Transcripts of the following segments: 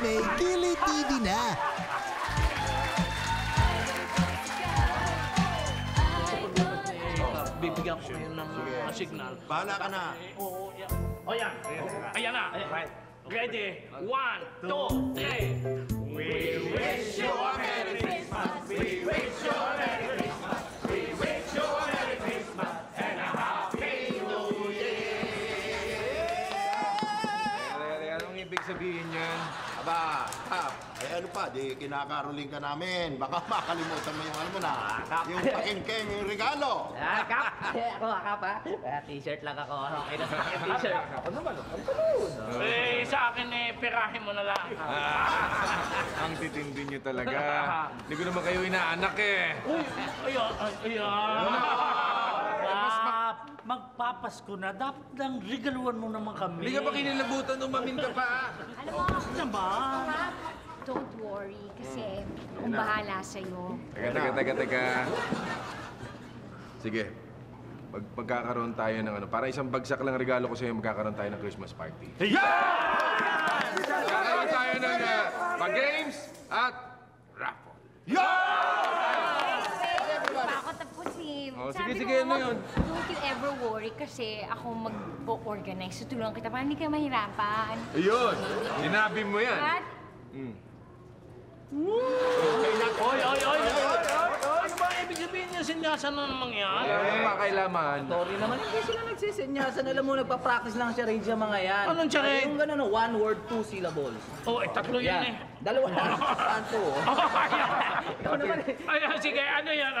may Kili TV na. Bibigyan ko kayo ng signal. Bahala ka na. Oo, yan. O yan. Ayan na. Ready? 1, 2, 3. We wish you a Merry Christmas. We wish you a Merry Christmas. We wish you a Merry Christmas and a Happy New Year. Anong ibig sabihin yan? Aba, Kap, ano pa, di kinakaroling ka namin. Baka makalimutan mo yung ano mo na. Yung pakingkeng, yung regalo. Kap! Ako, Kap, ha? T-shirt lang ako. Okay na sa akin, t-shirt. Ako naman, Sa akin pirahin mo na lang. Ang titindi nyo talaga. Hindi ko naman kayo inaanak Uy, ayan. Magpapasko na. Dapat lang regaluhan mo naman kami. Hindi ka pa kinilabutan, umamin ka pa. Alam mo, Kap, don't worry kasi akong bahala sa'yo. Teka. Sige. Magkakaroon tayo ng ano. Para isang bagsak lang regalo ko sa'yo, magkakaroon tayo ng Christmas party. Magkakaroon tayo ng pag-games at raffle. Ako tapusin. Oh, Sabi sige, ko, ano yun? Don't you ever worry kasi ako mag-organize. Tutulungan kita para hindi ka mahirapan. Ayun! Sinabi mo yan. At Oy! Ano ba ibig sabihin niya? Sinyasan na naman yan? Ano pa kailaman? Sorry naman, hindi sila nagsisenyasan. Alam mo, nagpa-practice lang siya rin sa mga yan. Anong charade? Yung gano'n, one word, 2 syllables. Oh, tatlo yan eh. Dalawa na. Saan to? Ikaw naman eh. Ay, sige, ano yan?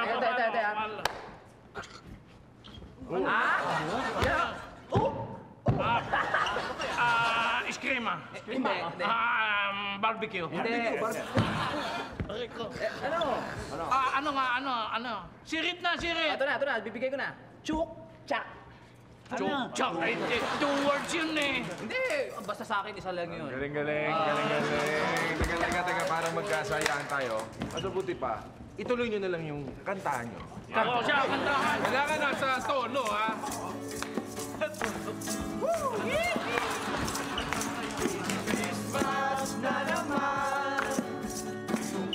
Eskrima. Hindi. Barbecue. Hindi. Ano? Sirit na, sirit. Ito na. Bibigay ko na. Chuk, chak. Chok, 2 words yun eh. Hindi. Basta sa akin, isa lang yun. Galing. Teka, parang magkasayaan tayo. Mas mabuti pa, ituloy nyo na lang yung kantahan nyo. Oo, siya, kantahan. Kailangan nasa tono, ha? Christmas na naman,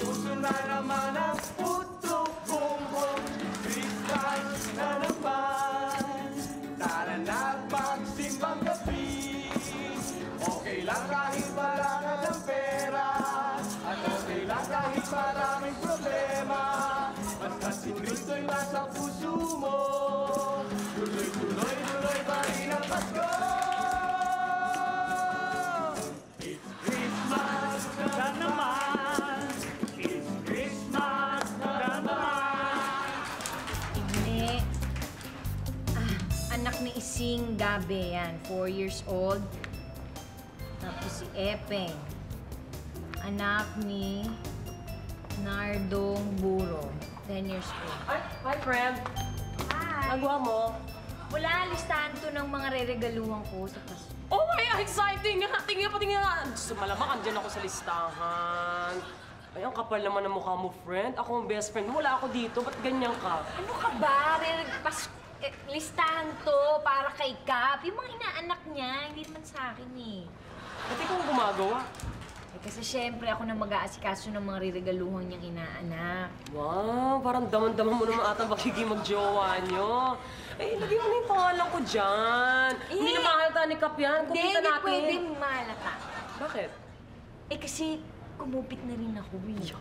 puso na naman ang puto bumbong. Christmas na naman, tara na magsimbang gabi. Okay lang kahit wala ka ng pera, at okay lang kahit maraming problema. Basta si Kristo'y nasa puso mo, tuloy pa rin ang Pasko. anak ni Ising Gabe yan, 4 years old. Tapos si Epeng, anak ni Nardong Buro, 10 years old. Hi, friend. Hi! Nagawa mo? Wala, listahan to ng mga re-regaluhan ko sa Pasko. Oh my, exciting! Tingnan nga. Gusto malamang, andyan ako sa listahan. Ay, ang kapal naman ng mukha mo, friend. Ako ang best friend. Wala ako dito. Ba't ganyan ka? Ano ka ba? Listahan to para kay Cap. Yung mga inaanak niya, hindi naman sa akin eh. Ba't ikaw ang gumagawa? Kasi syempre ako na mag-aasikaso ng mga re-regaluhan niyang inaanak. Wow, parang daman-daman mo naman ata magiging mag-jowa niyo. Eh, lagyan mo na yung pangalan ko dyan. Hindi na mahalata ni Cap yan. Kumita natin. Hindi pwedeng mahalata. Bakit? Eh kasi kumupit na rin ako eh.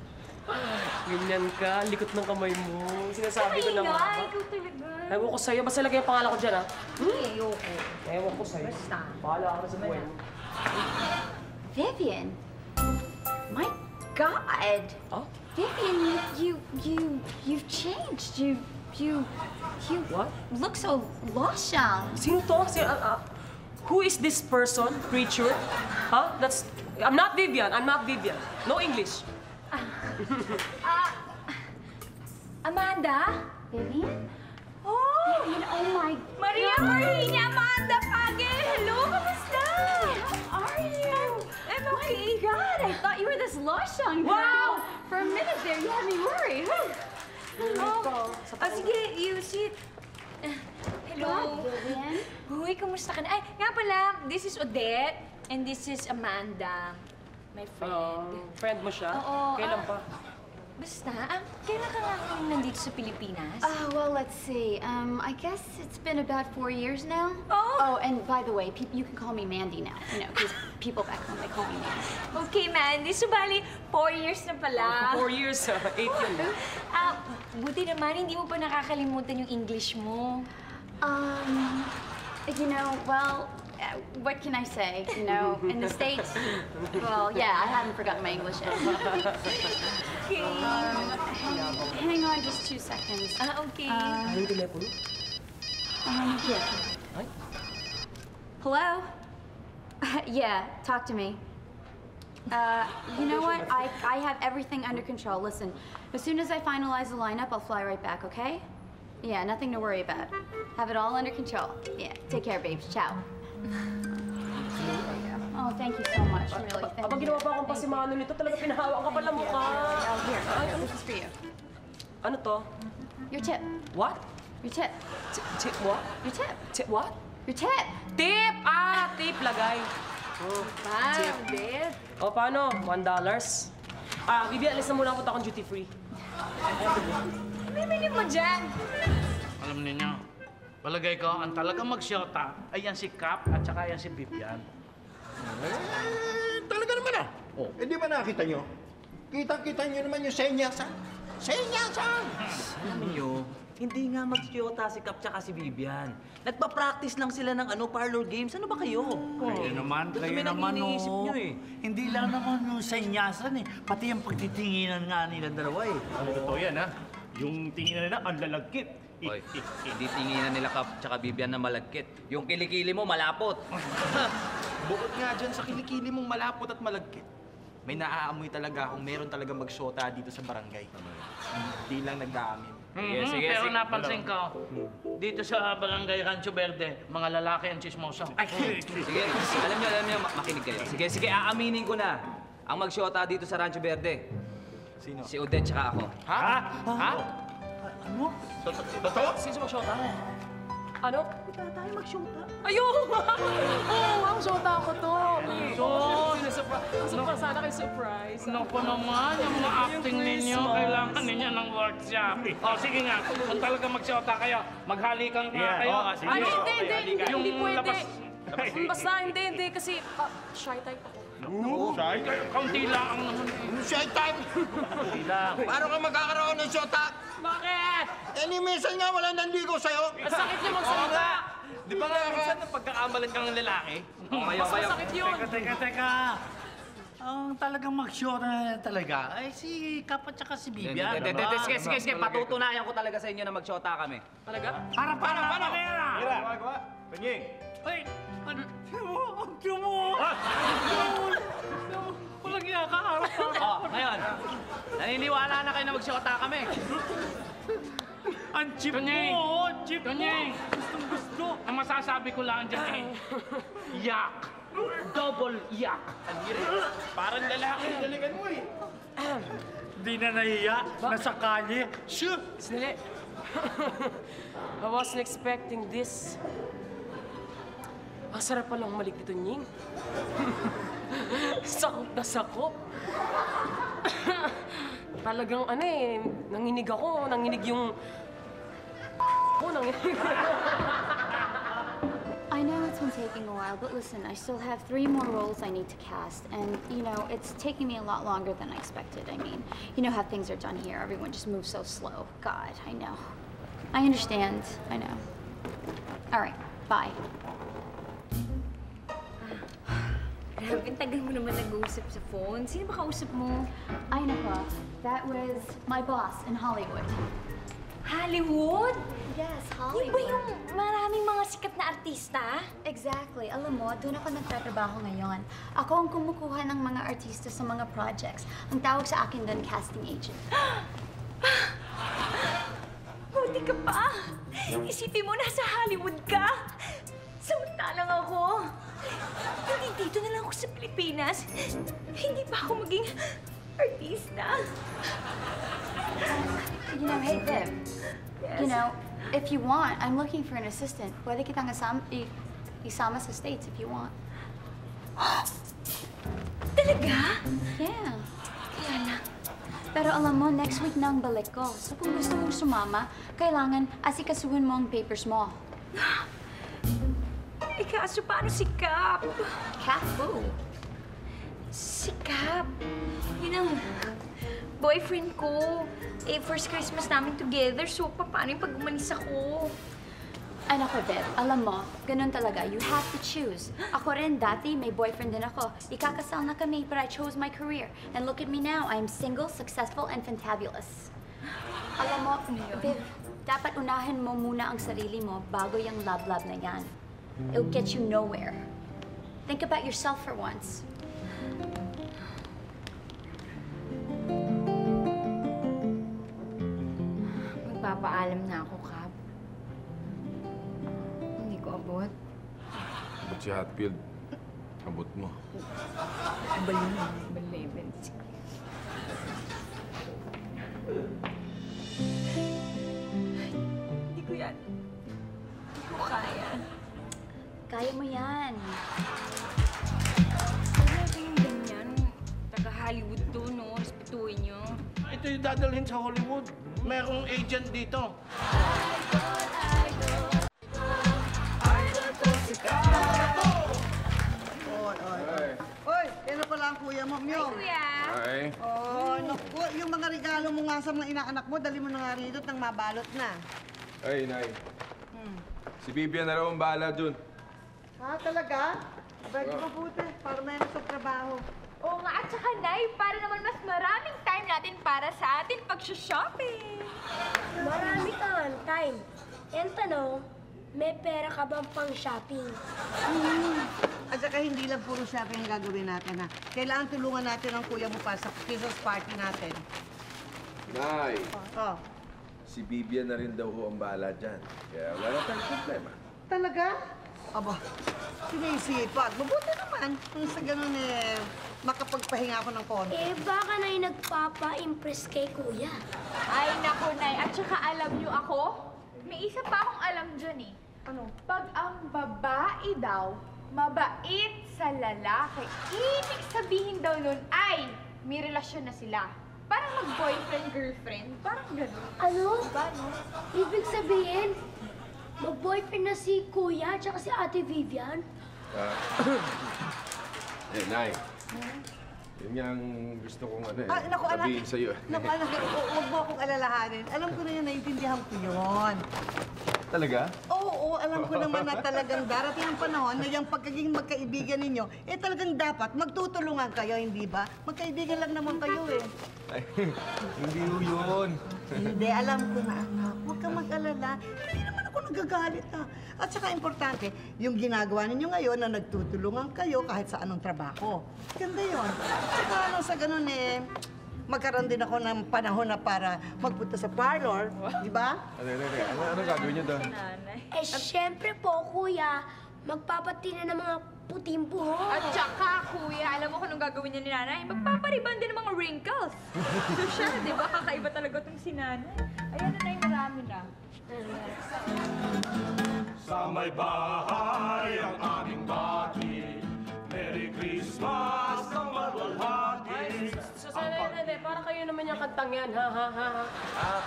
Ganyan ka, likot ng kamay mo. Sinasabi ko na nga. Ikaw talaga. Ewan ko sa'yo. Basta lagay yung pangalan ko dyan, ha? Ayoko. Ewan ko sa'yo. Basta. Bahala ka na sa buhay mo. Vivian. My God. Oh? Vivian, you've changed. You What? look so lost, Shang. Sino to? Who is this person? Creature? Huh? I'm not Vivian. I'm not Vivian. No English. Amanda? Vivian? Oh! Vivian, oh my... Maria Marina, Amanda Pagel! Hello, kamusta? How are you? I'm okay. My God, I thought you were this lost, Shang. Wow! For a minute there, you had me worried. Sige, you sit. Hello. Vivian? Uy, kamusta ka na? Ay, nga pala, this is Odette, and this is Amanda. My friend. Friend mo siya? Oo, Kailan pa? Basta, kailan ka nga kung nandito sa Pilipinas? Well, let's see. I guess it's been about 4 years now. Oh. And by the way, you can call me Mandy now. You know, because people back home, they call me Mandy. Okay, Mandy. So, bali, 4 years na pala. 4 years, 8 yun. Buti naman, hindi mo pa nakakalimutan yung English mo. You know, well, what can I say? You know, in the States, well, yeah, I haven't forgotten my English yet. Okay. Hang on just 2 seconds. Okay. Yung telepono? Yeah. Hello? Yeah, talk to me. You know what? I have everything under control. Listen, as soon as I finalize the lineup, I'll fly right back, okay? Yeah, nothing to worry about. Have it all under control. Yeah, take care, babes. Ciao. Oh, thank you so much. Really, thank Abang you. ginawa pa akong pasimano nito, talaga pinahawa ang kapal ng mukha. Here, this is for you. Ano to? Your tip. What? Your tip. Tip what? Your tip. Tip what? Your tip. Tip! Tip, lagay. Wow, babe. O, paano? $1? Bibi, alis na muna ako akong duty free. Bibili mo dyan. Alam niyo, palagay ko, ang talagang magsyota ay yan si Cap at saka yan si Vivian. Talaga naman Oh. Di ba nakita nyo? Kita-kita nyo naman yung senyasan. Senyasan! Alam niyo, hindi nga magsyota si Cap tsaka si Vivian. Nagpa-practice lang sila ng parlor games. Ano ba kayo? Kayo naman, iniisip niyo eh. Hindi lang naman yung senyasan eh. Pati yung pagtitinginan nga nila dalawa eh. Totoo yan, ha? Yung tingin nila, ang lalagkit. Hoy, hindi tinginan nila Cap tsaka Vivian na malagkit. Yung kilikili mo, malapot. Bukod nga dyan sa kilikili mong malapot at malagkit, may naaamoy talaga kung meron talaga magsyota dito sa barangay. Hindi lang nagdaamin. Pero napansin ko, dito sa Barangay Rancho Verde, mga lalaki ang chismoso. Sige, alam niyo, makinig kayo. Sige, aaminin ko na. Ang magsyota dito sa Rancho Verde. Sino? Si Odette tsaka ako. Ha? Ano? Totoo? Sino magsyota? Ano? Ikaw tayo magsyota. Ayun! Ang syota ako to. Sana kayo surprise. Naku naman, yung mga acting ninyo, kailangan ninyo ng workshop. Sige nga, kung talaga magsyota kayo, maghalikan nga kayo. Ay, hindi pwede. Labas. Basta hindi, kasi shy type ako. Shy? Kaunti lang ang naman. Shy time! Kaunti lang. Paano ka magkakaroon ng syota? Bakit? Minsan nga wala nandigo sa'yo. Ang sakit niya magsalita. Di ba nga minsan na pagkakamalan kang lalaki? Mas masakit yun. Teka. Ang talagang magsyota na talaga ay si Cap at saka si Vivian. Sige, patutunayan ko talaga sa inyo na magsyota kami. Talaga? Paano? Gumagawa. Panying! Ay, ano? Ang tumo! Walang iyakaharap ka. Ngayon, naniniwala na kayo na magsyota kami. Ang chip mo! Chip mo! Gustong gusto! Ang masasabi ko lang dyan eh, yak! Double yak! Parang lalaki ang daligan mo, eh. Di na nahiya, nasa kalye. Shoot! Sandali. I wasn't expecting this. Ang sarap palang malik dito, Nying. Sakop na sakop. Talagang nanginig ako. Nanginig yung... nanginig. I know it's been taking a while, but listen, I still have 3 more roles I need to cast, and you know, it's taking me a lot longer than I expected. I mean, you know how things are done here. Everyone just moves so slow. God, I know. I understand. I know. All right, bye. Grabe, tagal mo naman nag-uusap sa phone. Sino ba kausap mo? Ay, nako. That was my boss in Hollywood. Hollywood? Yes, Yung ba yung maraming mga sikat na artista? Exactly. Alam mo, doon ako nagtatrabaho ngayon. Ako ang kumukuha ng mga artista sa mga projects. Ang tawag sa akin doon, casting agent. Buti ka pa. Isipin mo, nasa Hollywood ka. Samantalang ako. Hindi dito na lang ako sa Pilipinas. Hindi pa ako maging artista. You know, hey, Viv. Yes. You know, if you want, I'm looking for an assistant. Pwede kitang isama sa States if you want. Talaga Talaga? Yeah. Kaya lang. Pero alam mo, next week na ang balik ko. So kung gusto mong sumama, kailangan asikasuhin mo ang papers mo. Eh, kaso paano si Cap? Cap who? Si Cap. Yun ang boyfriend ko. Eh, first Christmas namin together. So, paano yung pag umalis ako? Ay naku, Beb. Alam mo, ganun talaga. You have to choose. Ako rin, dati may boyfriend din ako. Ikakasal na kami, but I chose my career. And look at me now. I'm single, successful, and fantabulous. Alam mo, Beb, dapat unahin mo muna ang sarili mo bago yung love-love na yan. It'll get you nowhere. Think about yourself for once. Magpapaalam na ako, Cap. Hindi ko abot. Ba't si Hatfield? Abot mo. Balibin. Hindi ko yan. Hindi ko kaya. Kaya mo yan. Kaya kayong ganyan. Taga-Hollywood to, no? Respetuhin nyo. Ito yung dadalhin sa Hollywood. Merong agent dito. Oy, yan na pala ang kuya mo, Myong. Kuya! Ay. Oh, naku, yung mga regalo mo nga sa mga inaanak mo, dali mo na nga rito nang mabalot na. Ay, Nay. Si Vivian na raw ang bahala dun. Ha, talaga? Abay, mabuti, para may sa trabaho. Oo nga, at saka, Nay, para naman mas maraming time natin para sa atin pag-shopping. Marami kang time. Yan tanong, may pera ka bang pang shopping? At saka hindi lang puro shopping ang gagawin natin, ha. Kailangan tulungan natin ang kuya mo pa sa Christmas party natin. Nay, Oh, si Vivian na rin daw ho ang bahala dyan. Kaya wala tayong problema. talaga? Aba, sinisipag. Mabuti naman. Kung sa ganun makapagpahinga ako ng konti. Eh, baka na'y nagpapa-impress kay kuya. Ay, naku, Nay. At saka alam niyo ako, may isa pa akong alam dyan eh. Ano? Pag ang babae daw, mabait sa lalaki, ibig sabihin daw nun ay may relasyon na sila. Parang mag-boyfriend-girlfriend. Parang gano'n. Ano? Diba, no? Ibig sabihin, mag-boyfriend na si kuya at si ate Vivian? Nay. Yun nga ang gusto kong Naku, anak. sabihin sa'yo. Naku, anak. Huwag mo akong alalahanin. Alam ko na yun, naiintindihan ko yun. Talaga? Oo, alam ko naman na talagang darating ang panahon na yung pagkaging magkaibigan ninyo, talagang dapat magtutulungan kayo, hindi ba? Magkaibigan lang naman kayo eh. Ay, hindi ho yun. Hindi, alam ko na, anak. Huwag kang mag-alala. Hindi naman ako nagagalit, ha. At saka importante, yung ginagawa ninyo ngayon na nagtutulungan kayo kahit sa anong trabaho. Ganda yun. At saka sa ganun magkaroon din ako ng panahon na para magpunta sa parlor, di ba? Ano gagawin niyo doon? Eh, syempre po, kuya, magpapati na ng mga puting buhok. At saka, kuya, alam mo kung anong gagawin niya ni nanay? Magpapariban din ng mga wrinkles. So siya, di ba? Kakaiba talaga itong si nanay. Ayan na, Nay, marami na. Sa may bahay ang aming bati. Merry Christmas ang maluwalhati. Hindi, para kayo naman yung kantang yan, ha?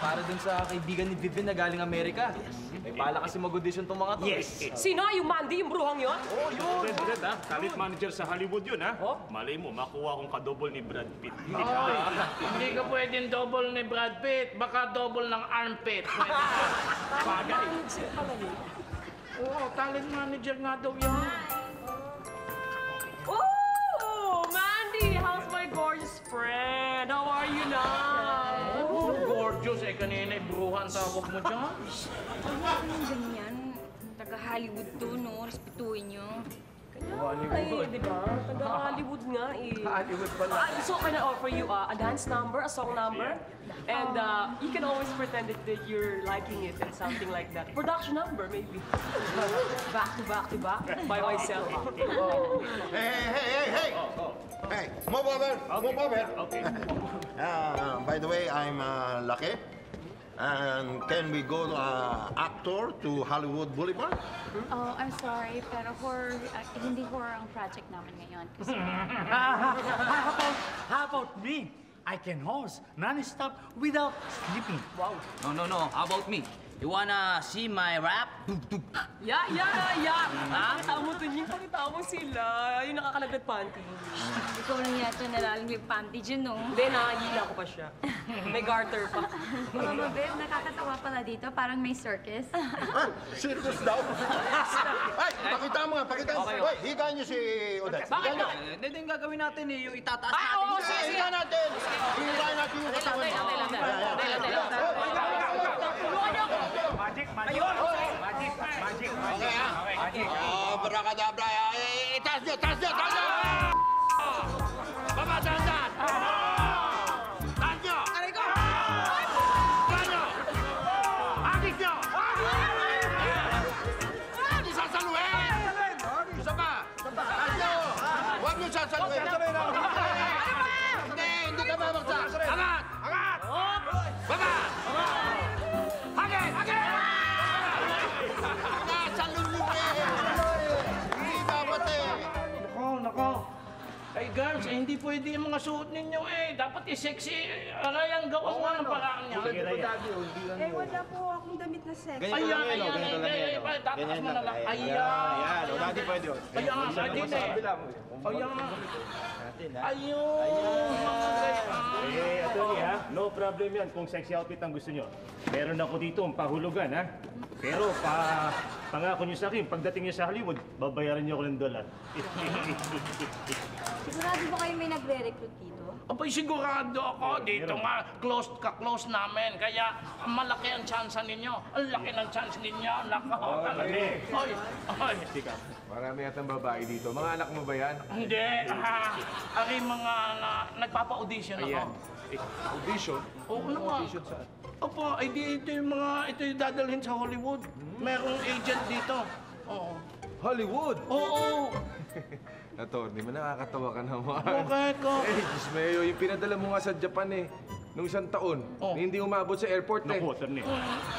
Para dun sa kaibigan ni Vivian na galing Amerika. May bala kasi mag-audition tong mga to. Yes! Sino? Yung Mandy, yung bruhang yun? Oh, yun! Brad, ha? Talent manager sa Hollywood yun, ha? Malay mo, makuha akong kadouble ni Brad Pitt. Hindi ka pwedeng double ni Brad Pitt. Baka double ng armpit. Bagay. Oo, talent manager nga daw yan. Oh, Mandy! How's my gorgeous friend? How are you now? Oh, gorgeous. Eh, kanina bruhan tawag mo dyan. Huwag ka nang ganyan. Taga-Hollywood to, no? Respetuhin nyo. Ay, di ba? Taga-Hollywood nga eh. Hollywood pala. So can I offer you a dance number, a song number? And you can always pretend that you're liking it and something like that. Production number, maybe. Back to back by myself. Hey! Hey, move over! Move over! Okay. By the way, I'm Lucky. And can we go actor to Hollywood Boulevard? Oh, I'm sorry, pero hindi horror ang project namin ngayon. Kasi... How about me? I can horse non-stop without sleeping. Wow. No. How about me? You wanna see my rap? Yeah. Pakita mo dun yung pakita mo sila. Yung nakakalagad panty. Ikaw lang yata nalalang yung panty dyan, no? Hindi, nakahila ko pa siya. May garter pa. Mama Bev, nakakatawa pala dito. Parang may circus. Circus daw? Ay, pakita mo nga, pakita mo. Okay. Wait, higaan niyo si Odette. Bakit Higaan niyo. Hindi yung gagawin natin eh, yung itataas Ah, natin. oo, sige. Higaan natin. Higaan natin yung katawan mo. Tulungan niyo ako! Magic. Okay, ha? Oh, Abracadabra. Taas niyo! Baba, dahan! Taas nyo! Aray ko! Taas nyo! Agis nyo! Hindi sasaluhin! Isa pa! Taas niyo! Huwag niyo sasaluhin! Hindi ka babagsak! Angat! Baba! Agis! Sasaluhin! Hindi dapat eh! Nako. Ay, girls, hindi pwede yung mga suot ninyo eh. Dapat i-sexy. Aray, ang gawas mo ng paraan niya. Eh, wala po akong damit na sex. Ayan. Tataas mo na lang. Ayan. Daddy pwede yun. Ayan, dito eh. Ayun. Attorney ha, no problem yan kung sexy outfit ang gusto nyo. Meron ako dito ang pahulugan ha. Pero pangako nyo sa akin, pagdating nyo sa Hollywood, babayaran nyo ako ng $1. Sigurado ba kayo may nagre-recruit dito? Abay, sigurado ako. Dito nga, close namin. Kaya malaki ang chance ninyo. Ang laki ng chance ninyo. Nako, talaga. Ay. Marami yatang babae dito. Mga anak mo ba yan? Hindi. Ari mga nagpapa-audition ako. Audition? Oo naman. Audition saan? Opo, ito yung dadalhin sa Hollywood. Merong agent dito. Oo. Hollywood? Oo. Attorney, nakakatawa ka naman. Bakit ko? Eh, Diyos mayo, yung pinadala mo nga sa Japan eh. Nung isang taon, hindi umabot sa airport eh. Naku, attorney.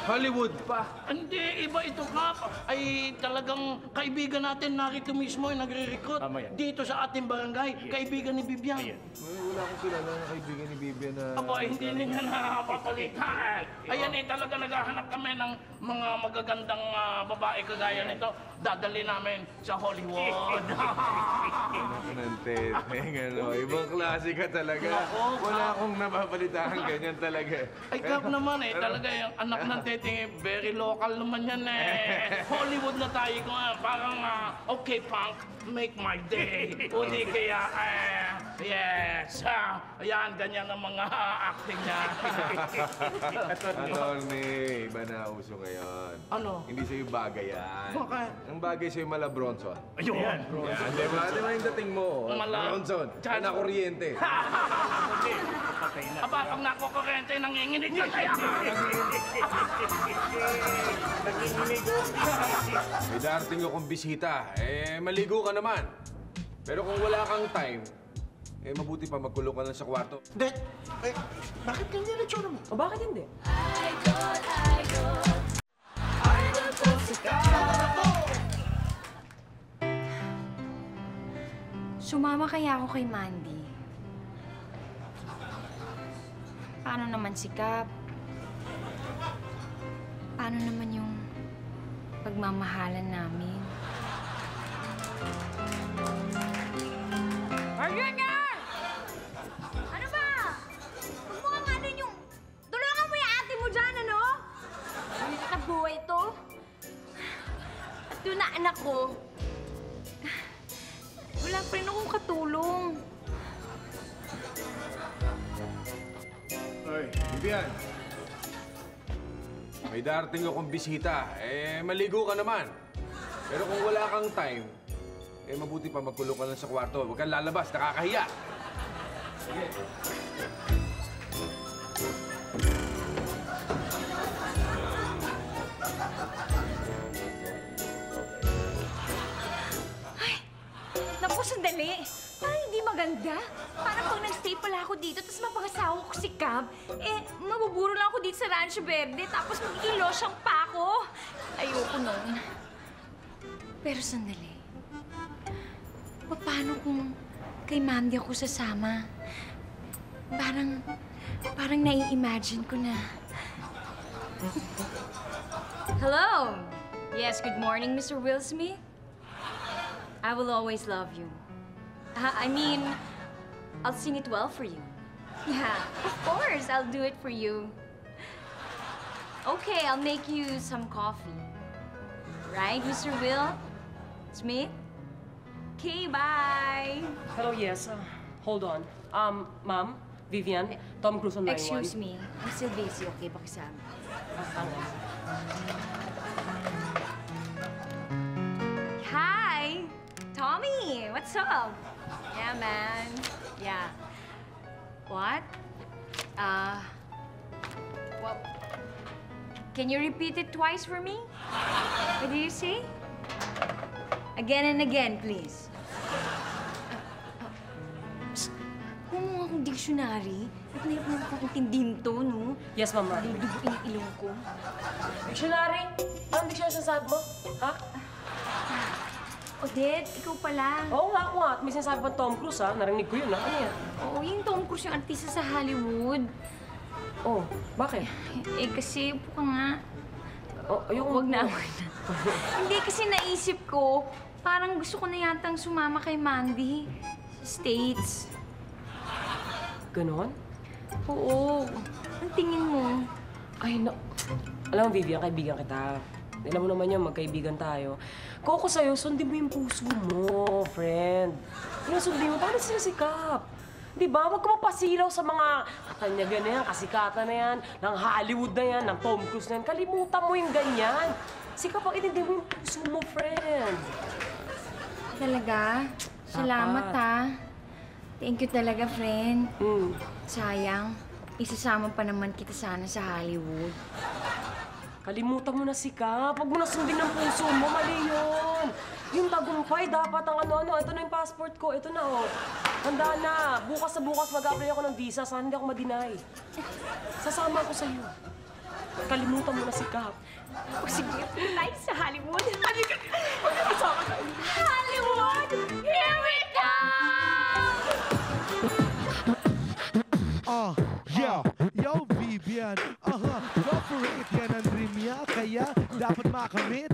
Hollywood pa. Hindi, iba ito, Kap. Ay talagang kaibigan natin narito mismo ay nagre-recruit. Tama yan. Dito sa ating barangay, kaibigan ni Bibian. Ay, wala akong kilala na kaibigan ni Bibian na... Aba, hindi ninyo nakapapalita eh. Ayan eh, talaga naghahanap kami ng mga magagandang babae kagaya nito. Dadali namin sa Hollywood. Nante, ibang klase ka talaga. Wala akong nababalitahan ganyan talaga. Ay, Kap naman eh, talaga yung anak ng teting eh, very local naman yan eh. Hollywood na tayo ko parang okay punk, make my day. O di kaya, yes. Ayan, ganyan ang mga acting niya. Attorney, iba na uso ngayon. Ano? Hindi sa'yo bagay yan. Bakit? Ang bagay sa'yo mala Bronson. Ayun. Yan, di ba? Di ba yung dating mo? Bronson. Na kuryente. Aba, pag nakukurente, nanginginig ka kaya. May darating akong bisita. Maligo ka naman. Pero kung wala kang time, mabuti pa magkulong ka lang sa kwarto. Dek, bakit ganyan ang tsura mo? O bakit hindi? Sumama kaya ako kay Mandy. Paano naman si Kap? Paano naman yung pagmamahalan namin? Junior! Ano ba? Huwag mo nga ano yung... Tulungan mo yung ate mo dyan, ano? Hindi na buhay to. At yun na anak ko. Wala pa rin akong katulong. Hoy, Bibian. May darating akong bisita. Maligo ka naman. Pero kung wala kang time, mabuti pa magkulong ka lang sa kwarto. Huwag kang lalabas, nakakahiya. Sige. Naku, sandali. Ay, hindi maganda? Parang pag nag-stay pala ako dito, tapos mapangasawa ko si Cab, mabuburo lang ako dito sa Rancho Verde, tapos magiging losyang pa ako. Ayoko nun. Pero sandali. Paano kung kay Mandy ako sasama? Parang nai-imagine ko na. Hello! Yes, good morning, Mr. Will Smith. I will always love you. I mean, I'll sing it well for you. Yeah, of course, I'll do it for you. Okay, I'll make you some coffee. Right, Mr. Will Smith? Okay, bye! Hello, yes. Hold on. Ma'am, Vivian, Tom Cruise on line 1. Excuse me, I'm still busy. Okay, pakisama. Hi! Tommy! What's up? Yeah, man. Yeah. What? Well, can you repeat it twice for me? What did you say? Again and again, please. Kung mo akong dictionary, at nahirap naman akong intindihin to, no? Yes, Ma'am. Duduguin ang ilong ko. Dictionary? Anong dictionary sinasabi mo? Ha? Odette, ikaw pala. Oo nga, ako nga. At may sinasabi pa Tom Cruise, ha? Narinig ko yun, ha? Ano yan? Oo, yung Tom Cruise, yung artista sa Hollywood. Oh, bakit? Kasi upo ka nga. Oh, ayoko. Huwag na. Hindi, kasi naisip ko, parang gusto ko na yatang sumama kay Mandy sa States. Ganon? Oo. Ang tingin mo? Ay, no. Alam mo, Vivian, kaibigan kita. Alam mo naman yan, magkaibigan tayo. Kung ako sa'yo, sundin mo yung puso mo, friend. Yung sundin mo, paano sila sikap? Di ba? Huwag ka mapasilaw sa mga katanyagan na yan, kasikatan na yan, ng Hollywood na yan, ng Tom Cruise na yan. Kalimutan mo yung ganyan. Sikap ang itindi mo yung puso mo, friend. Talaga? Salamat, ha. Thank you talaga, friend. Sayang, isasama pa naman kita sana sa Hollywood. Kalimutan mo na sikap. Huwag mo na sundin ng puso mo. Mali yun. Yung tagumpay, dapat ang ano-ano. Ito na yung passport ko. Ito na, oh. Handa na. Bukas na bukas mag-apply ako ng visa. Sana hindi ako ma-deny. Sasama ako sa'yo. Kalimutan mo na sikap. O sige, tayo sa Hollywood. Hollywood! Here we come! Yo, Vivian. Corporate yan ang dream niya. Kaya dapat makamit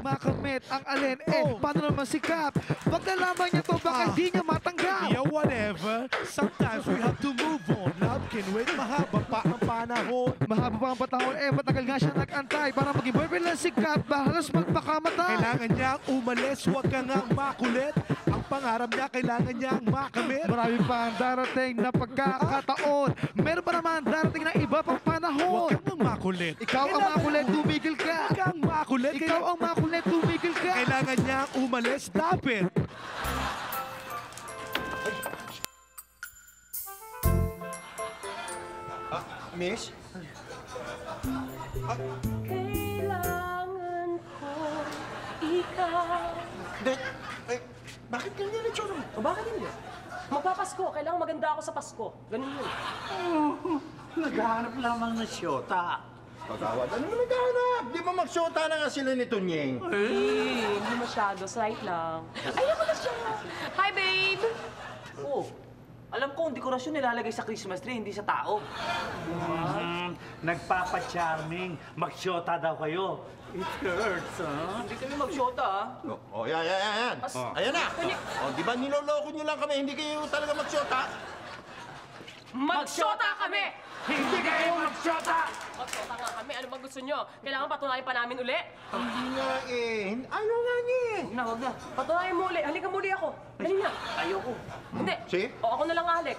ang alin. Paano naman si Cap? Pag nalaman niya to, baka di niya matanggap. Yeah, whatever. Sometimes we have to move on. Love can wait. Mahaba pa ang panahon. Mahaba pa ang panahon. Matagal nga siya nag-antay. Para maging boyfriend lang si Cap, halos magpakamatay. Kailangan niyang umalis. Huwag ka nga makulit. Ang pangarap niya, kailangan niyang makamit. Marami pa ang darating na pagkakataon. Meron pa naman darating na iba pang panahon. Huwag kang makulit. Ikaw ang makulit, tumigil ka. Huwag kang makulit. Ikaw ang makulit, tumigil ka. Kailangan niyang umalis. Stop it. Miss? Kailangan ko ikaw. Bakit ganyan ang tsura mo? O bakit hindi? Magpapasko. Kailangan maganda ako sa Pasko. Ganun yun. Naghahanap lamang ng syota. Pagawad, ano mo naghahanap? Di ba magsyota na nga sila ni Tunyeng? Hindi masyado. Slight lang. Ay, naku na siya. Hi, babe! Oh, alam ko ang dekorasyon nilalagay sa Christmas tree, hindi sa tao. Nagpapa-charming. Magsyota daw kayo. It hurts, ha? Hindi kami magsyota, ha? Yan. Ayan na. Di ba niloloko nyo lang kami? Hindi kayo talaga magsyota? Magsyota kami! Hindi kayo magsyota! Magsyota nga kami. Ano bang gusto nyo? Kailangan patunayan pa namin uli? Hindi nga Ayaw nga niya Huwag na. Patunayan mo uli. Halika muli ako. Dali na. Ayoko. Hindi. See? O ako na lang halik.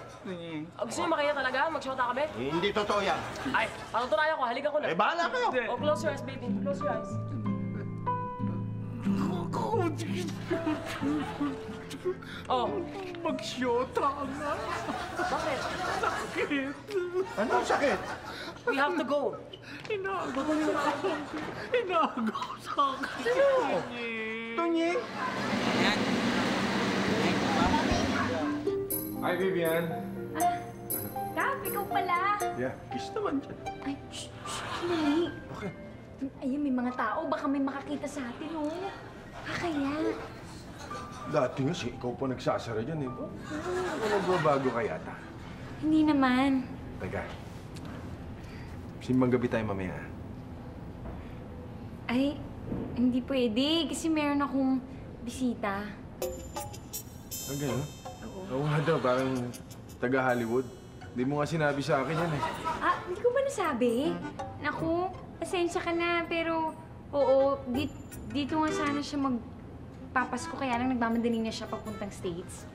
Gusto nyo makita talaga? Magsyota kami? Hindi totoo yan. Ay, patutunayan ko. Halika ko na. Bahala kayo. Oh, close your eyes, baby. Close your eyes. Oh. Magsyota nga. Bakit? Sakit. Anong sakit? We have to go. Inagaw sa akin. Tunyeng? Ay, Hi, Vivian. Kap, ikaw pala. Yeah, kiss naman dyan. Ay, Hinali. Bakit? Ayun, may mga tao. Baka may makakita sa atin, oh. Kaya. Dati nga ikaw pa nagsasara dyan eh. Ano nagbabago ka yata? Hindi naman. Teka. Simbang gabi tayo mamaya. Ay, hindi pwede. Kasi meron akong bisita. Ah, gano'n? Oo nga daw, parang taga-Hollywood. Hindi mo nga sinabi sa akin yan eh. Ah, hindi ko ba nasabi? Naku, pasensya ka na. Pero, oo, dito nga sana siya magpapasko. Kaya lang nagmamadali na siya papuntang States.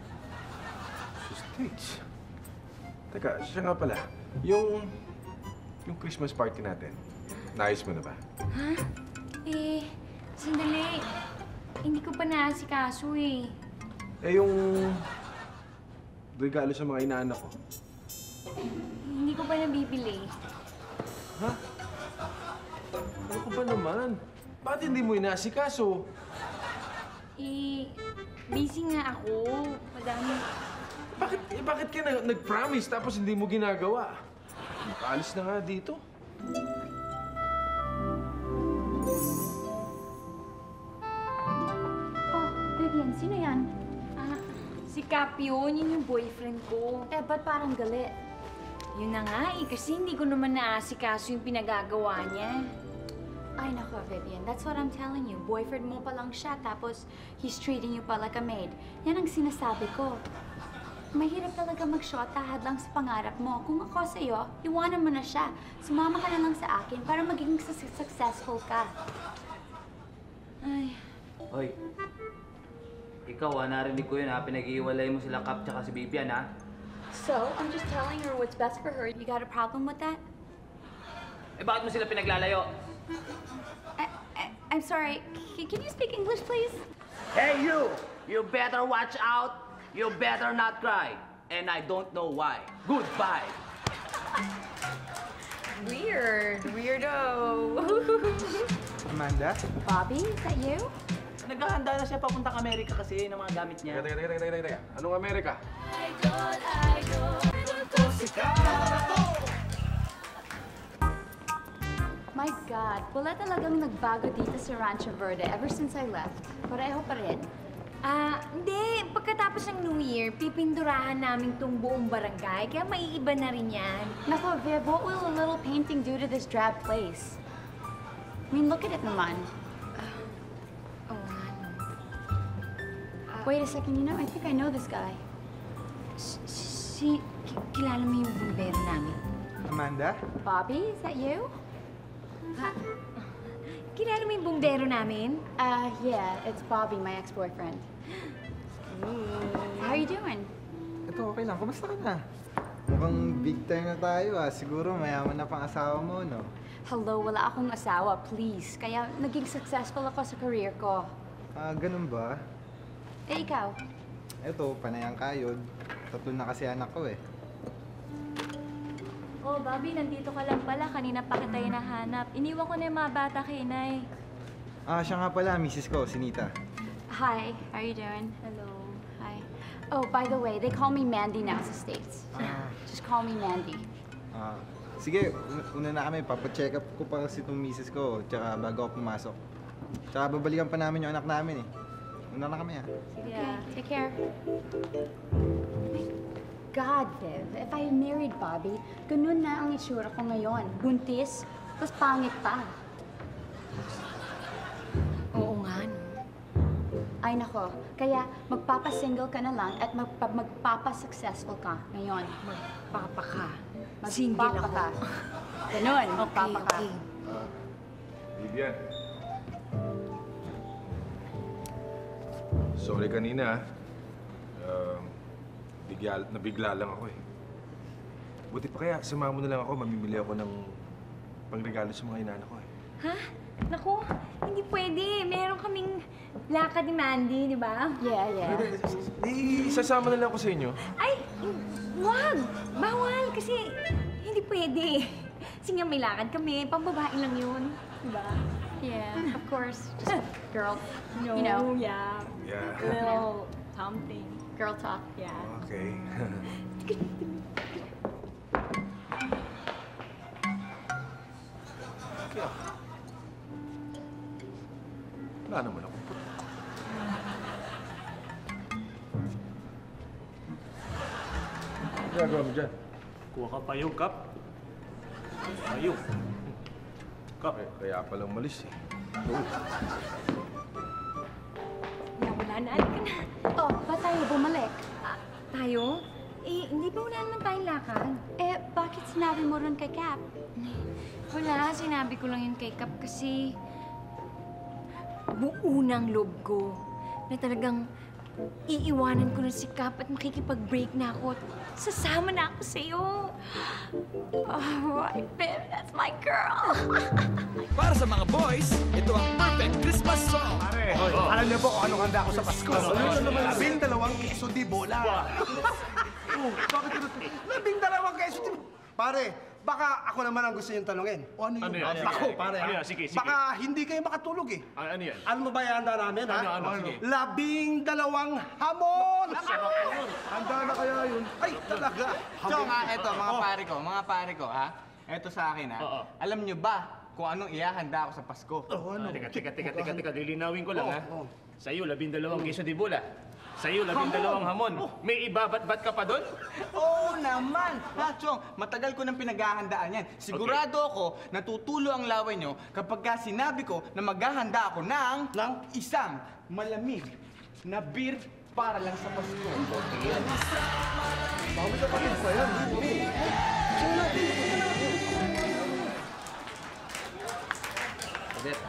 Sa States? Teka, siya nga pala. Yung Christmas party natin, naayos mo na ba? Ha? Eh, sandali. Hindi ko pa naasikaso eh. Eh, yung regalo sa mga inaanak ko. Hindi ko pa nabibili. Ha? Ano ko ba naman? Bakit hindi mo inaasikaso? Eh, busy nga ako. Madami. Bakit ka nag-promise tapos hindi mo ginagawa? Alis na nga dito. Oh, Vivian, sino yan? Si Cap yun. Yun yung boyfriend ko. Eh, ba't parang galit? Yun na nga eh. Kasi hindi ko naman naasikaso yung pinagagawa niya. Ay, nako, Vivian. That's what I'm telling you. Boyfriend mo pa lang siya, tapos he's treating you pa like a maid. Yan ang sinasabi ko. Mahirap talaga mag-shota lang sa pangarap mo. Kung ako sa'yo, iwanan mo na siya. Sumama ka na lang sa akin para magiging successful ka. Ay. Hoy, ikaw narinig ko yun pinag-iiwalay mo sila Cap tsaka si Vivian So, I'm just telling her what's best for her. You got a problem with that? Eh bakit mo sila pinaglalayo? I'm sorry. Can you speak English, please? Hey you! You better watch out! You better not cry! And I don't know why. Goodbye! Weird. Weirdo. Amanda? Bobby, is that you? Naghahanda na siya papuntang Amerika kasi ng mga gamit niya. Teka. Anong Amerika? My God, wala talagang nagbago dito sa Rancho Verde ever since I left. Pareho pa rin. Hindi. Pagkatapos ng New Year, pipinturahan namin tong buong barangay. Kaya maiiba na rin yan. Nako, Viv, what will a little painting do to this drab place? I mean, look at it naman. Wait a second, you know, I think I know this guy. Kilala mo yung bumbero namin? Amanda? Bobby, is that you? Kilala mo yung bumbero namin? Yeah, it's Bobby, my ex-boyfriend. How are you doing? Ito, okay lang. Kumusta ka na? Mukhang big time na tayo Siguro mayaman na pang asawa mo, no? Hello, wala akong asawa, please. Kaya naging successful ako sa career ko. Ganun ba? Eh, ikaw? Ito, panayang kayod. 3 na kasi anak ko Oh, Bobby, nandito ka lang pala. Kanina pa kita hinahanap. Iniwan ko na yung mga bata kay Inay. Siya nga pala, misis ko, si Nita. Hi, how are you doing? Hello. Hi. Oh, by the way, they call me Mandy now sa States. Just call me Mandy. Sige, una na kami. Papacheck up ko pa kasi itong misis ko, tsaka bago ako pumasok. Tsaka babalikan pa namin yung anak namin Una na kami Sige. Take care. God, Viv, if I married Bobby, ganun na ang itsura ko ngayon. Buntis, tapos pangit pa. Oo nga, no? Ay, nako. Kaya magpapasingle ka na lang at magpapasuccessful ka ngayon. Magpapa ka. Single ako. Ka. Ganun, magpapa ka. Okay. Vivian. Sorry kanina, nabigla lang ako Buti pa kaya, samahan mo na lang ako, mamimili ako ng pangregalo sa mga inaanak ko Ha? Naku, hindi pwede. Meron kaming lakad ni Mandy, di ba? Yeah. Sasama na lang ako sa inyo. Ay, wag! Bawal, kasi hindi pwede. Kasi nga may lakad kami, pambabae lang yun. Di ba? Yeah, of course. Just girl, No, you know. yeah. Yeah. Little something. Girl talk, yeah. Okay. Kaya, wala naman ako. Ano ginagawa mo dyan? Kuha ka payong, Kap. Payong. Kap. Kaya palang malis eh. Wala na, alika na. Oh, ba't tayo bumalik? Tayo? Eh, hindi ba wala naman tayong lakad? Eh, bakit sinabi mo rin kay Cap? Wala, sinabi ko lang yun kay Kap kasi buo ng loob ko na talagang iiwanan ko na si Kap at makikipag-break na ako at sasama na ako sa'yo. Oh, babe, that's my girl. Para sa mga boys, ito ang perfect Christmas song. Pare, alam niyo po kung anong handa ko sa Pasko. Labing dalawang keso di bola. Bakit ito? Labing dalawang keso di bola. Pare, baka ako naman ang gusto niyong tanungin. O ano yun? Ano yan? Ako, pare. Ano yan? Sige, sige. Baka hindi kayo makatulog eh. Ano yan? Alam mo ba yung handa namin, ha? Ano? Sige. Labing dalawang hamon! Handa na kaya yun? Ay, talaga. So nga, eto, mga pare ko, ha? Eto sa akin, ha? Oo. Alam nyo ba kung anong ihahanda ako sa Pasko? Teka. Lilinawin ko lang, ha? Sa'yo, 12 keso di bola. Sa'yo, 12 hamon. May ibabat-bat ka pa doon? Oo naman! Ha, Chong, matagal ko nang pinaghahandaan yan. Sigurado ako natutulo ang laway nyo kapag ka sinabi ko na maghahanda ako ng isang malamig na beer para lang sa Pasko. Bakit kapatid pa yan? Odette,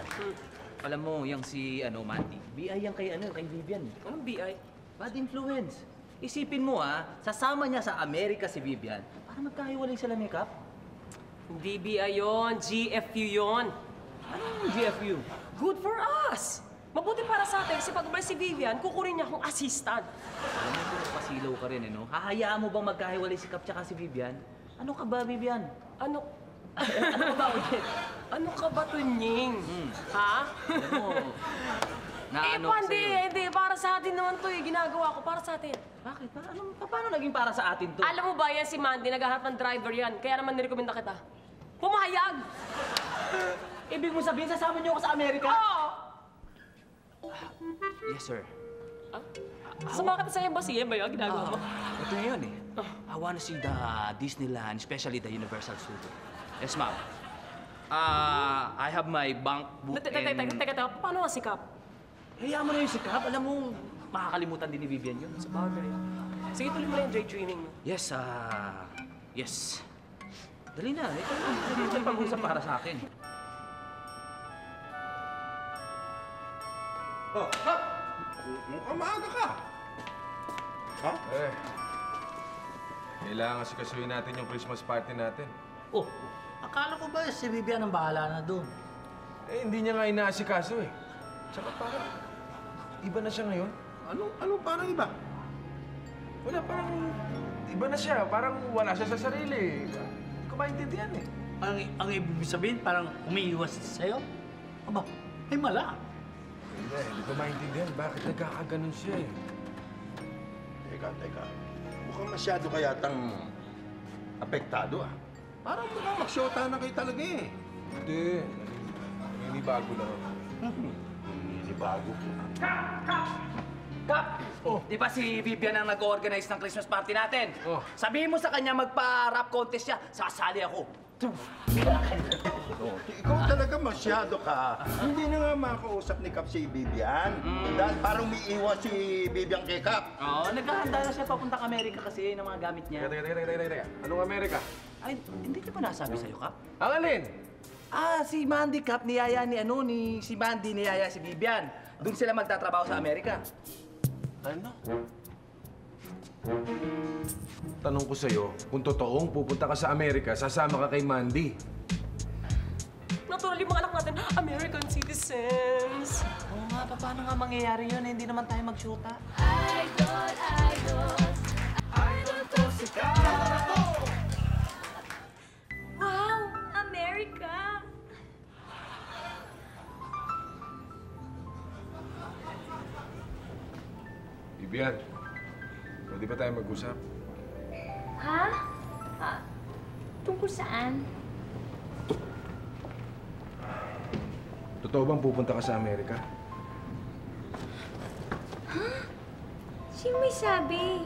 alam mo, yung si, Mandy, BI yan kay Vivian. Anong BI? Bad influence. Isipin mo, sasama niya sa Amerika si Vivian para magkahiwalay sila ni Cap. Hindi BI yun, GFU yun. Anong GFU? Good for us! Mabuti para sa atin kasi pag umalis si Vivian, kukunin niya akong assistant. Alam mo, kung pasilaw ka rin, Hahayaan mo bang magkahiwalay si Cap tsaka si Vivian? Ano ka ba, Vivian? Ano? Ano ka ba, Odette? Ano ka ba, Tunying? Ha? Alam mo, naano ka sa'yo. Hindi. Para sa atin naman to eh. Ginagawa ko para sa atin. Bakit? Paano naging para sa atin to? Alam mo ba yan si Mandy, naghahanap ng driver yan. Kaya naman nirekomenda kita. Pumayag! Ibig mo sabihin, sasama niyo ako sa Amerika? Oo! Yes, sir. Sumama kita sa embassy, yan ba yun? Ginagawa mo? Ito na yun eh. I wanna see the Disneyland, especially the Universal Studio. Yes, ma'am. I have my bank book and... Teka. Paano nga si Cap? Hayaan mo na yung si Cap. Alam mo, makakalimutan din ni Vivian yun. Sa bagay. Sige, tuloy mo na yung daydreaming mo. Yes, yes. Dali na. Ito na pag-usap para sa akin. Oh, Kap! Mukhang maaga ka. Ha? Kailangan sikasuhin natin yung Christmas party natin. Oh, akala ko ba si Vivian ang bahala na doon? Eh, hindi niya nga inaasikaso eh. Tsaka parang iba na siya ngayon. Ano parang iba? Wala, parang iba na siya. Parang wala siya sa sarili. Hindi ko maintindihan eh. Ang ibig sabihin, parang umiiwas sa'yo? Aba, ay mala. Hindi ko maintindihan. Bakit nagkakaganon siya eh? Teka. Mukhang masyado ka yatang apektado Parang mukhang magsyota na kayo talaga eh. Hindi. Hindi bago lang. Hindi bago. Cap! Oh. Di ba si Vivian ang nag-organize ng Christmas party natin? Oh. Sabihin mo sa kanya magpa-rap contest siya, sasali ako. Ikaw talaga masyado ka. Hindi na nga makausap ni Cap si Vivian. Dahil parang umiiwan si Vivian kay Cap. Oo, naghahanda na siya papuntang Amerika kasi ng mga gamit niya. Teka. Anong Amerika? Ay, hindi niya ba nasabi sa'yo, Cap? Ang alin? Si Mandy, Cap, niyaya si Mandy niyaya si Vivian. Doon sila magtatrabaho sa Amerika. Ano? Tanong ko sa'yo, kung totoong pupunta ka sa Amerika, sasama ka kay Mandy. Naturally, mga anak natin, American citizens. Oo nga, paano nga mangyayari yun? Hindi naman tayo mag-shoota. Idol ko si Cap! Wow! America! Vivian, tayo mag-usap? Ha? Tungkol saan? Totoo bang pupunta ka sa Amerika? Sino may sabi?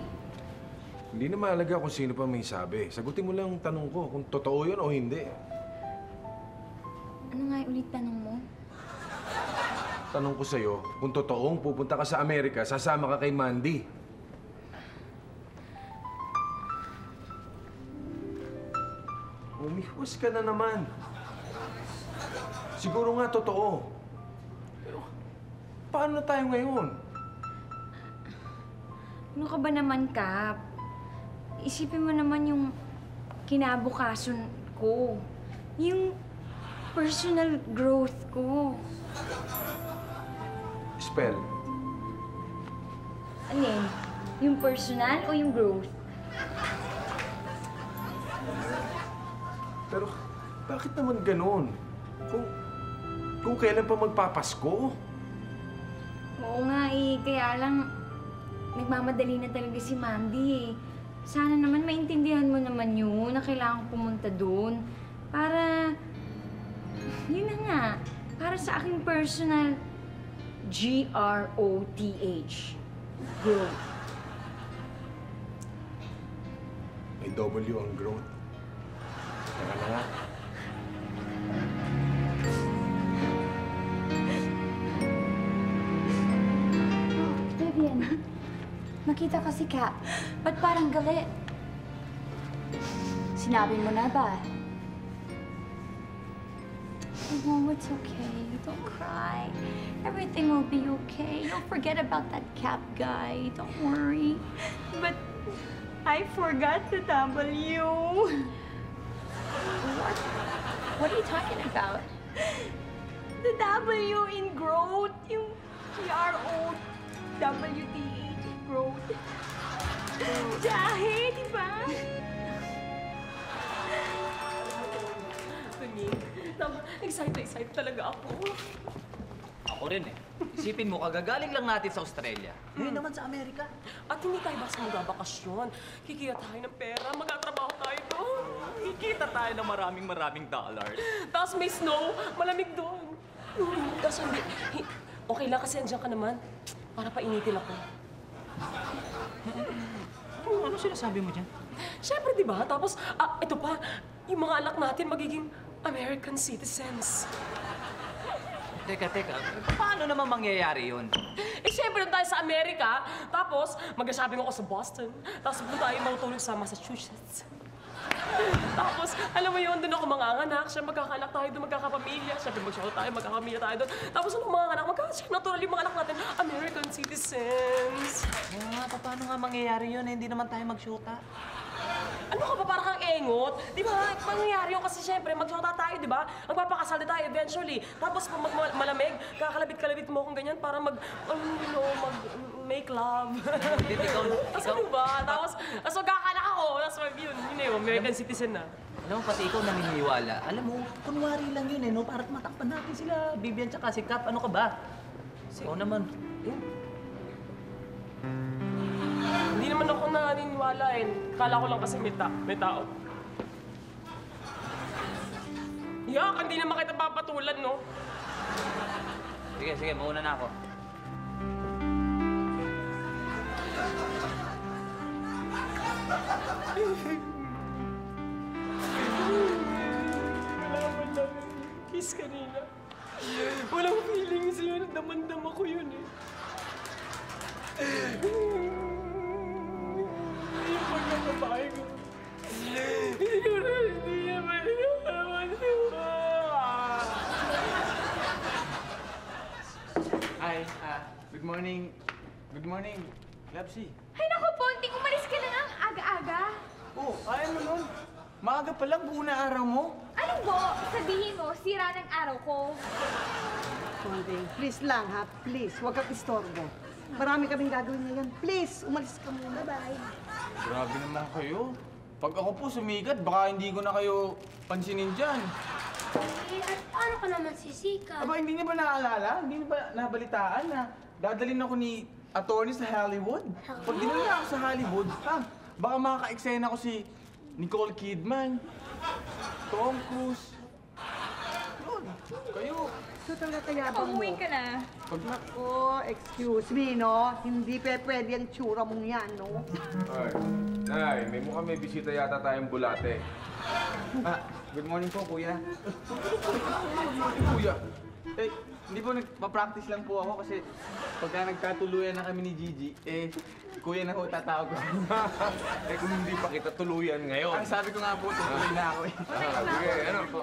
Hindi na mahalaga kung sino pa may sabi. Sagutin mo lang ang tanong ko kung totoo yun o hindi. Ano nga ulit tanong mo? Tanong ko sa'yo, kung totoong pupunta ka sa Amerika, sasama ka kay Mandy. Umiwas ka na naman. Siguro nga totoo. Pero, paano na tayo ngayon? Ano ka ba naman, Kap? Isipin mo naman yung kinabukasan ko. Yung personal growth ko. Spell. Ano yun? Yung personal o yung growth? Pero, bakit naman ganun? Kung kailan pa magpapasko? Oo nga eh, kaya lang nagmamadali na talaga si Mandy eh. Sana naman maintindihan mo naman yun na kailangan pumunta doon. Para, yun na nga, para sa aking personal G-R-O-T-H. Growth. May W ang growth. Teka na nga. Vivian, nakita ka si Cap. Ba't parang galit? Sinabi mo na ba? Oh, it's okay. Don't cry. Everything will be okay. You'll forget about that Cap guy. Don't worry. But I forgot the W. What? What are you talking about? The W in growth. Yung G-R-O-W-T-H. Growth. Jahe, di ba? Excited talaga ako. Ako rin eh. Isipin mo, kagagaling lang natin sa Australia. Ngayon naman sa Amerika. At hindi tayo basta magbabakasyon. Kikita tayo ng pera, magtatrabaho tayo doon. Kikita tayo ng maraming dollars. Tapos may snow, malamig doon. Tapos hindi, okay lang kasi andyan ka naman. Para painitin ako. Ano sinasabi mo dyan? Siyempre, di ba? Tapos, ito pa, yung mga anak natin magiging American citizens. Teka. Paano naman mangyayari yun? Eh, siyempre, tayo sa Amerika. Tapos, mag-shopping ako sa Boston. Tapos, punta tayo matulog sa Massachusetts. Tapos, alam mo yun, doon ako manganganak. Siyempre, magkakanak tayo doon, magkakapamilya. Siyempre, mag-show tayo, magkakapamilya tayo doon. Tapos, nung manganganak, naturally, yung mga anak natin, American citizens. Paano nga mangyayari yun? Hindi naman tayo mag-shoota. Ano ka ba? Parang kang engot? Di ba? Mangyayari yun kasi siyempre, mag-shota tayo, di ba? Magpapakasal na tayo eventually. Tapos pag malamig, kakalabit-kalabit mo akong ganyan para mag-make love. Tapos ano ba? Tapos magkakanak ako. Tapos yun na yun, American citizen na. Alam mo, pati ikaw naniniwala. Alam mo, kunwari lang yun eh, no? Para matakpan natin sila, Vivian tsaka si Cap. Ano ka ba? Ikaw naman. Hindi naman ako naniniwala eh. Kala ko lang kasi may tao. Yak, hindi naman kita papatulan, no? Sige, mauna na ako. Wala lang kiss kanina. Walang feelings yun. Damandam ako yun eh. Yung pagkakabahay ko. Hindi naman Hi, good morning. Good morning, Labsi. Ay, naku, Ponting, umalis ka na ng aga-aga. Oh, ayaw mo nun. Maaga pa lang, buo na araw mo. Ano bo? Sabihin mo, sira ng araw ko. Ponting, please lang ha, please. Huwag kang istorbo. Marami kaming gagawin ngayon. Please, umalis ka muna. Bye-bye. Grabe naman kayo. Pag ako po sumigat, baka hindi ko na kayo pansinin dyan. At paano ka naman sisika? Aba, hindi niyo ba naaalala? Hindi niyo ba nabalitaan na dadalhin ako ni attorney sa Hollywood. Pag dinala ako sa Hollywood, baka makaka-eksena ko si Nicole Kidman, Tom Cruise. Yun, kayo. So talaga yabang mo. Umuwi ka na. Nako, excuse me, no? Hindi pwede ang tsura mong yan, no? Ay, Nay, may bisita yata tayong bulate. Good morning po, kuya. Kuya. Eh, hindi po nagpa-practice lang po ako kasi pagka nagkatuluyan na kami ni Gigi, kuya na ho tatawag ko. Kung hindi pa kita tuluyan ngayon. Sabi ko nga po, tuloy na ako eh. Sige, ano po?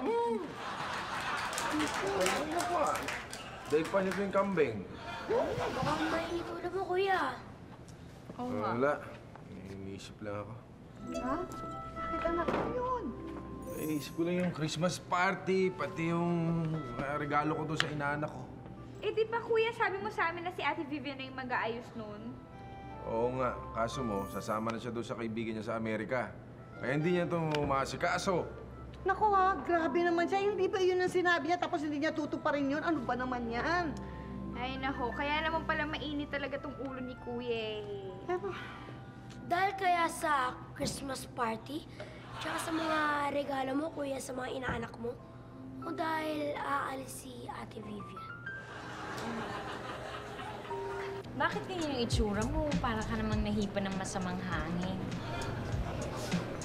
Ano po ah? Dahil pa niyo yung kambing. Baka mainit ulo mo, kuya. Wala. Iniisip lang ako. Ha? Bakit anak mo yun? Iniisip ko lang yung Christmas party, pati yung regalo ko doon sa inaanak ko. Eh, di ba kuya, sabi mo sa amin na si Ate Vivian na yung mag-aayos nun? Oo nga, kaso mo, sasama na siya doon sa kaibigan niya sa Amerika. Kaya hindi niya ito maasikaso. Naku ha, grabe naman siya. Hindi ba yun ang sinabi niya tapos hindi niya tutuparin yun? Ano ba naman yan? Ay, nako. Kaya naman pala mainit talaga tong ulo ni kuya eh. Dahil kaya sa Christmas party, tsaka sa mga regalo mo, kuya, sa mga inaanak mo, o dahil aalis si Ate Vivian? Bakit ganyan yung itsura mo? Para ka namang nahipa ng masamang hangin.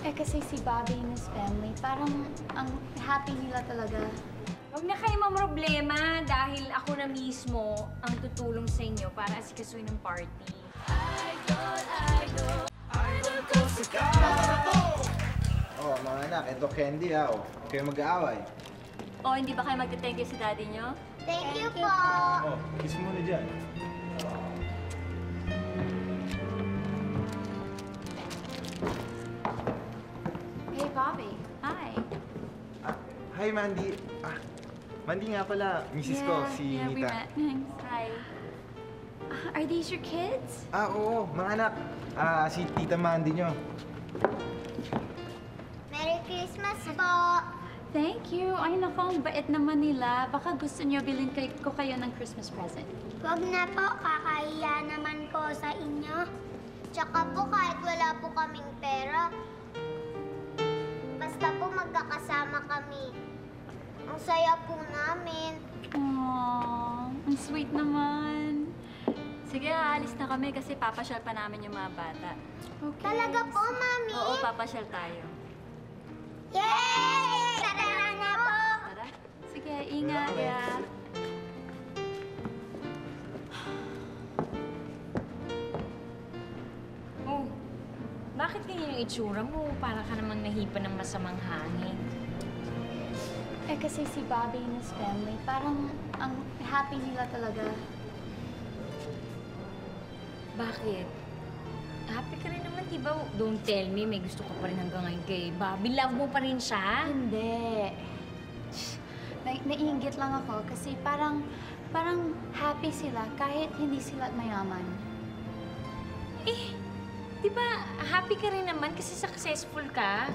Eh kasi si Bobby and his family, parang ang happy nila talaga. Huwag na kayo mamroblema dahil ako na mismo ang tutulong sa inyo para asikasuin ng party. Idol ko sa Oh, mga anak, ito candy ha. Oh. Huwag kayo mag-aaway. O, hindi ba kayo magte-thank you sa daddy nyo? Thank you po! Oh, kiss muna dyan. Hey, Bobby. Hi. Hi, Mandy. Mandy nga pala, misis ko, si we Nita. met. Hi. Are these your kids? Oo, mga anak. Si Tita Mandy nyo. Merry Christmas po! Thank you. Ay, naku, ang bait naman nila. Baka gusto niyo bilhin ko kayo ng Christmas present. Huwag na po, kakahiya naman ko sa inyo. Tsaka po, kahit wala po kaming pera, basta po magkakasama kami. Ang saya po namin. Aww, ang sweet naman. Sige, aalis na kami kasi papasyal pa namin yung mga bata. Okay. Talaga po, Mami? Oo, papasyal tayo. Yay! Tara na po! Tara. Sige, ingat. Yeah. Oh, bakit ganyan yung itsura mo? Para ka namang nahipa ng masamang hangin. Eh kasi si Bobby and his family, parang ang happy nila talaga. Bakit? Happy ka rin naman, di ba? Don't tell me, may gusto ka pa rin hanggang ngayon kay Bobby. Love mo pa rin siya? Hindi. Naiinggit lang ako kasi parang happy sila kahit hindi sila mayaman. Eh, di ba happy ka rin naman kasi successful ka?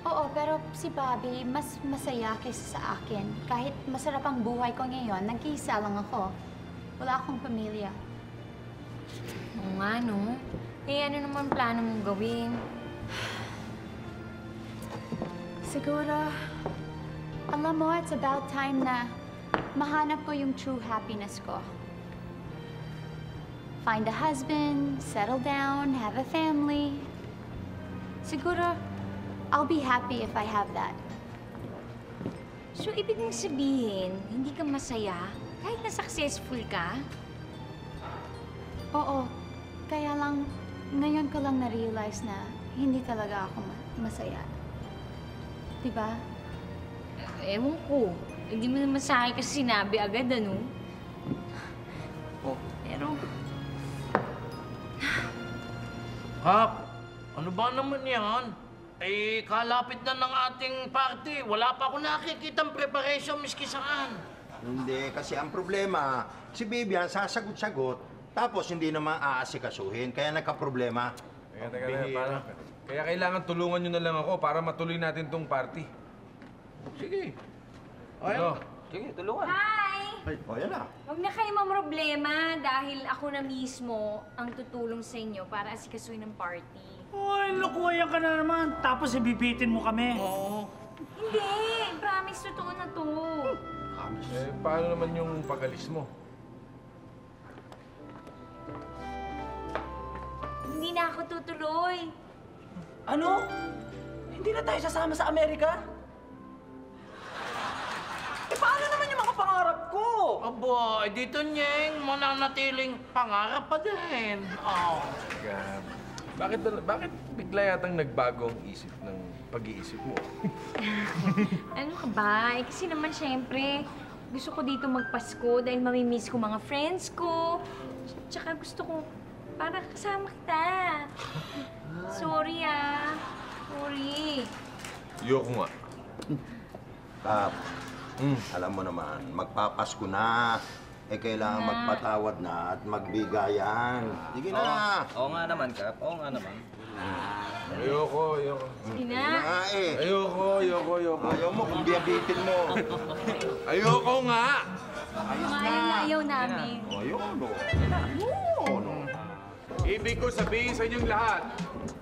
Oo, pero si Bobby mas masaya kaysa sa akin. Kahit masarap ang buhay ko ngayon, nag-iisa lang ako. Wala akong pamilya. Oo nga, no? Eh, ano naman plano mong gawin? Siguro, alam mo, it's about time na mahanap ko yung true happiness ko. Find a husband, settle down, have a family. Siguro, I'll be happy if I have that. So, ibig mong sabihin, hindi ka masaya kahit na successful ka? Oo, kaya lang, ngayon ko lang na-realize na hindi talaga ako masaya. Diba? Ewan ko. Hindi mo naman sa akin kasi sinabi agad, ano? Oh. Pero... Hap, ano ba naman yan? Eh, kalapit na ng ating party. Wala pa ako nakikitang preparation miski saan. Hindi, kasi ang problema, si Vivian sasagot-sagot, tapos hindi naman aasikasuhin, kaya nagka-problema. Teka, kaya kailangan tulungan nyo na lang ako para matuloy natin tong party. Sige. Ay, Ano? Sige, tulungan. Hi! O, yan na. Huwag na kayo mamroblema dahil ako na mismo ang tutulong sa inyo para asikasuhin ng party. Uy, lukuyan ka na naman. Tapos ibibitin mo kami. Oo. Hindi! Promise, totoo na to. Eh, paano naman yung pag-alis mo? Hindi na ako tutuloy. Ano? Hindi na tayo sasama sa Amerika? Eh, paano naman yung mga pangarap ko? Aba, dito Nyeng, mananatiling pangarap pa din. Oh. Bakit bigla yatang nagbago ang isip ng pag-iisip mo? Ano ka ba? Eh, kasi naman syempre, gusto ko dito magpasko dahil mamimiss ko mga friends ko. Tsaka gusto ko para kasama kita. Sorry Sorry. Ayoko nga. Kap, alam mo naman, magpapasko na. Eh, kailangan magpatawad na at magbigayan. Sige na. Oo nga naman, Kap. Oo nga naman. Ayoko. Sige na. Ayoko. Ayaw mo kung biyabitin mo. Ayoko nga! Ayaw namin. Ayaw, no. Ibig ko sabihin sa inyong lahat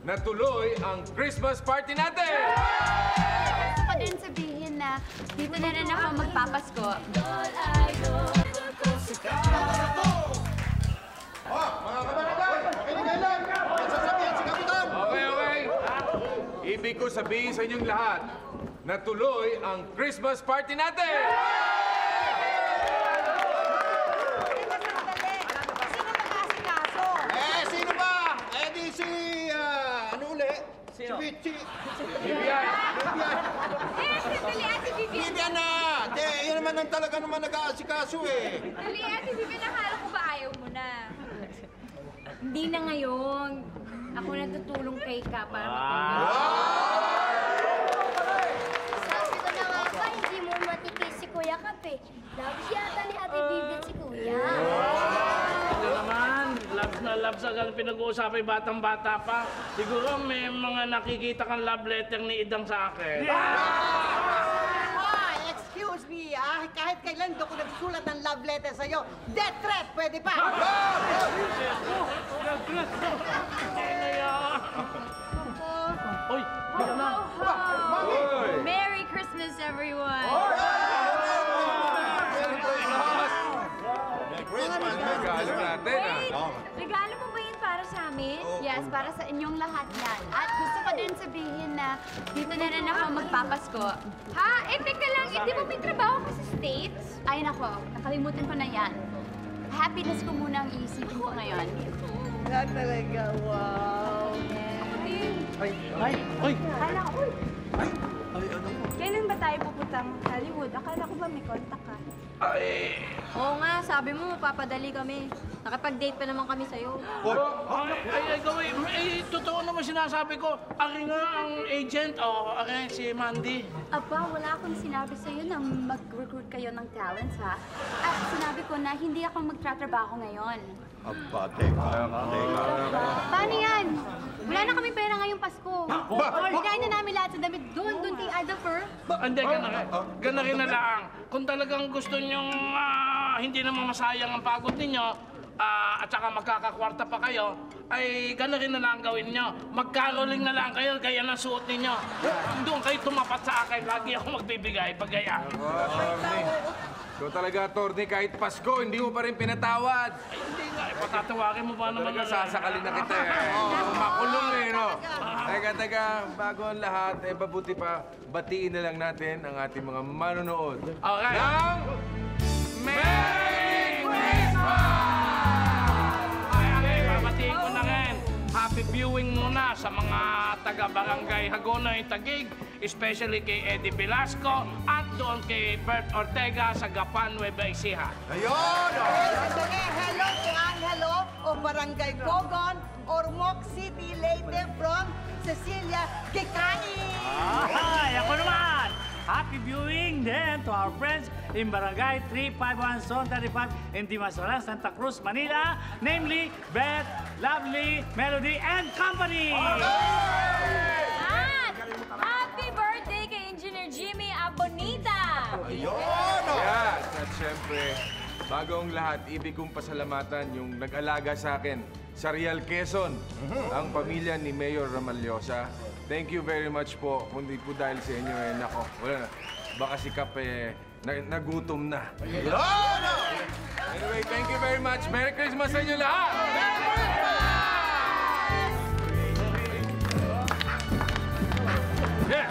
na tuloy ang Christmas party natin! Gusto ko din sabihin na dito na rin ako magpapasko. Mga kabarangay, makinig lang. Sasabihan si Kapitan. Okay. Ibig ko sabihin sa inyong lahat na tuloy ang Christmas party natin! Sino ba? Di si, ano uli? Sino? Si Vivian! Dali, Ate Vivian. Vivian na! Yan naman ang talaga naman nag-aasikaso eh. Dali, Ate Vivian. Akala ko ba ayaw mo na? Hindi na ngayon. Ako na tutulong kay Ka para matulog. Sabi ko na nga ba, hindi mo matikis si Kuya Kape. Love yata ni Ate Vivian si Kuya. Ano naman, loves agad pinag-uusapan yung batang-bata pa. Siguro may mga nakikita kang love letter ni Idang sa akin. Excuse me, kahit kailan doon ko nagsulat ng love letter sa'yo. Death threat, pwede pa! Uy! Merry Christmas, everyone! Regalo natin, Regalo mo ba yun para sa amin? Yes, para sa inyong lahat yan. At gusto ko din sabihin na dito na rin ako magpapasko. Ha? Eh, teka lang. Di ba may trabaho ka sa States? Ay nako, nakalimutan ko na yan. Happiness ko muna ang iisipin ko ngayon. Na talaga, wow. Akala ko, kailan ba tayo pupuntang Hollywood? Akala ko ba may contact ka? Oo nga, sabi mo, papadali kami. Nakapag-date pa naman kami sa'yo. Totoo naman sinasabi ko. Ari nga ang agent, ari si Mandy. Aba, wala akong sinabi sa'yo na mag-recruit kayo ng talents, ha? At sinabi ko na hindi ako magtratrabaho ngayon. Aba, teka. Paano yan? Wala na kaming pera ngayong Pasko. Bigay na namin lahat sa damit doon kay Ida Fur. Hindi, gana rin na lang. Kung talagang gusto nyong hindi naman masayang ang pagod ninyo, at saka magkakakwarta pa kayo, ay gana rin na lang gawin nyo. Mag-caroling na lang kayo, gaya ng suot ninyo. Doon kayo tumapat sa akin, lagi ako magbibigay pag gaya. Ikaw talaga, Torny, kahit Pasko, hindi mo pa rin pinatawad. Ay, hindi nga, patatawarin mo ba naman? Talaga sasakalin na kita makulong no? Teka, bago ang lahat, mabuti pa, batiin na lang natin ang ating mga manonood. Okay. Ng Merry Christmas! Okay, babatiin ko na rin. Happy viewing muna sa mga taga-barangay Hagonoy, Taguig, especially kay Eddie Velasco at doon kay Bert Ortega sa Gapan, Nueva Ecija. Ayun! Hello to Angelo o Barangay Gogon, Ormoc City, Leyte from Cecilia Kikani. Ay, ako naman! Happy viewing then to our friends in Barangay 351 Zone 35 in Dimasolan, Santa Cruz, Manila, namely Beth, Lovely, Melody, and Company! At happy birthday kay Engineer Jimmy Abonita! Ayun! Yes, at syempre, bago ang lahat, ibig kong pasalamatan yung nag-alaga sa akin sa Real Quezon, ang pamilya ni Mayor Ramallosa. Thank you very much po. Kundi po dahil sa inyo, nako, wala na. Baka si Kap, nagutom na. Anyway, thank you very much. Merry Christmas sa inyo lahat! Yeah!